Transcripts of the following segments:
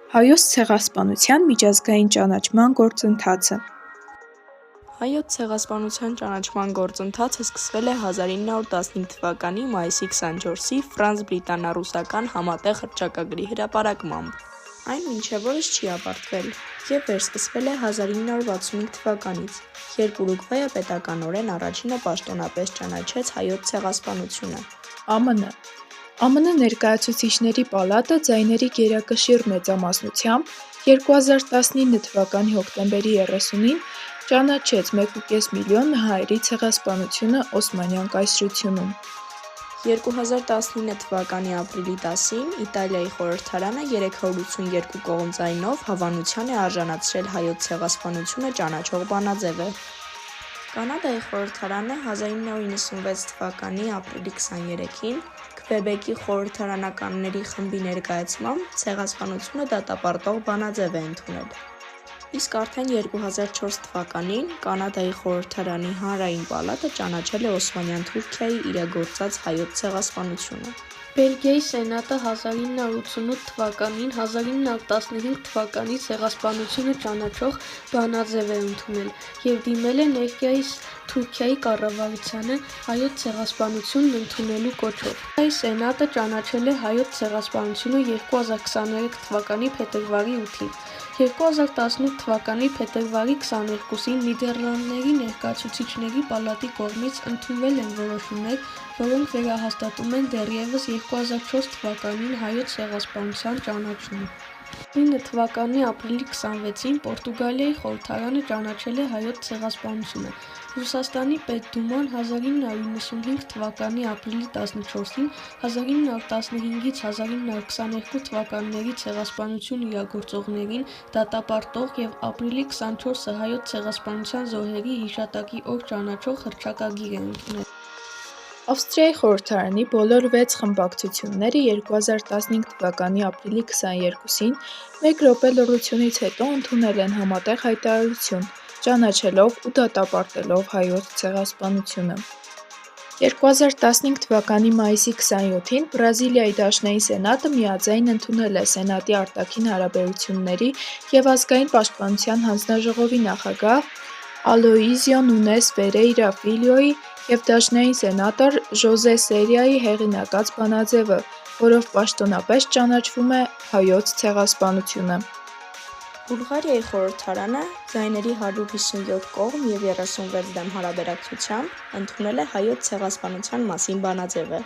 Հայոց ցեղասպանության միջազգային ճանաչման գործընթացը։ Հայոց ցեղասպանության ճանաչման գործընթացը սկսվել է 1915 թվականի մայիսի 24-ի ֆրանս-բրիտանա-ռուսական համատեղ հռչակագրի հրապարակմամբ։ Այն մինչև օրս չի ավարտվել և վերսկսվել է 1965 թվականից, երբ Ուրուգվայը պետականորեն առաջինը պաշտոնապես ճանաչեց հայոց ցեղասպանությունը։ ԱՄՆ Ներկայացուցիչների պալատը ձայների գերակշիռ մեծամասնությամբ 2019 թվականի հոկտեմբերի 30-ին ճանաչեց 1,5 միլիոն հայերի ցեղասպանությունը Օսմանյան կայսրությունում։ 2019 թվականի ապրիլի 10-ին Իտալիայի խորհրդարանը 382 կողմ ձայնով հավանության է արժանացրել հայոց ցեղասպանությունը ճանաչող բանաձևը։ Կանադայի խորհրդարանը 1996 թվականի ապրիլի 23-ին Քվեբեկի խորհրդարանականների խմբի ներկայացմամբ ցեղասպանությունը դատապարտող բանաձև է ընդունել։ Իսկ արդեն 2004 թվականին Կանադայի խորհրդարանի հանրային պալատը ճանաչել է Օսմանյան Թուրքիայի իրագործած հայոց ցեղասպանությունը։ Բելգիայի սենատը 1988 թվականին 1915 թվականի ցեղասպանությունը ճանաչող բանաձև է ընդունել և դիմել է ներկայիս Թուրքիայի կառավարությանը հայոց ցեղասպանությունն ընդունելու կոչով։ Բելգիայի սենատը ճանաչել է հայոց ցեղասպանությունը 2023 թվականի փետրվարի 8-ին։ 2018 թվականի փետրվարի 22-ին Նիդերլանդների Ներկայացուցիչների պալատի կողմից ընդունվել են որոշումներ, որոնք վերահաստատում են դեռևս 2004 թվականին հայոց ցեղասպանության ճանաչումը։ 2009 թվականի ապրիլի 26-ին Պորտուգալիայի խորհրդարանը ճանաչել է հայոց ցեղասպանությունը։ Ռուսաստանի Պետդուման 1995 թվականի ապրիլի 14-ին 1915-ից 1922 թվականների ցեղասպանություն իրագործողներին դատապարտող և ապրիլի 24-ը հայոց ցեղասպանության զոհերի հիշատակի օր ճանաչող հռչակագիր է ընդունել։ Ավստրիայի խորհրդարանի բոլոր 6 խմբակցությունները 2015 թվականի ապրիլի 22-ին մեկ րոպե լռությունից հետո ընդունել են համատեղ հայտարարություն, ճանաչելով ու դատապարտելով հայոց ցեղասպանությունը։ 2015 թվականի մայիսի 27-ին Բրազիլիայի Դաշնային սենատը միաձայն ընդունել է Սենատի արտաքին հարաբերությունների և ազգային պաշտպանության հանձնաժողովի նախագահ Ալոիզիո Նունես Ֆերեյրա Ֆիլյոյի և դաշնային սենատոր Ժոզե Սերիայի հեղինակած բանաձևը, որով պաշտոնապես ճանաչվում է հայոց ցեղասպանությունը։ Բուլղարիայի խորհրդարանը ձայների 157 կողմ և 36 դեմ հարաբերակցությամբ ընդունել է հայոց ցեղասպանության մասին բանաձևը,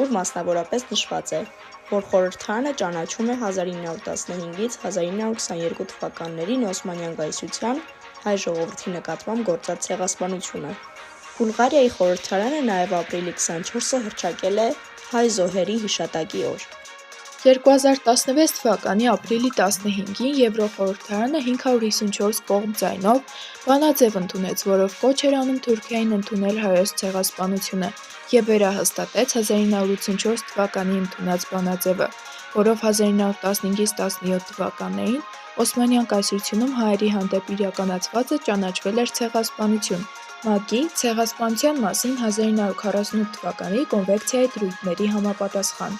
ուր մասնավորապես նշված է, որ խորհրդարանը ճանաչում է 1915-ից 1922 թվականներին Օսմանյան կայսրության հայ ժողովրդի նկատմամբ գործած ցեղասպանությունը։ Բուլղարիայի խորհրդարանը նաև ապրիլի 24-ը հռչակել է հայ զոհերի հիշատակի օր։ 2016 թվականի ապրիլի 15-ին Եվրոխորհրդարանը 554 կողմ ձայնով բանաձև ընդունեց, որով կոչ էր անում Թուրքիային ընդունել հայոց ցեղասպանությունը և վերահաստատեց 1984 թվականի ընդունած բանաձևը, որով 1915-ից 17 թվականներին Օսմանյան կայսրությունում հայերի հանդեպ իրականացվածը ճանաչվել էր ցեղասպանություն։ ՄԱԿ-ի ցեղասպանության մասին 1948 թվականի կոնվենցիայի դրույթների համապատասխան։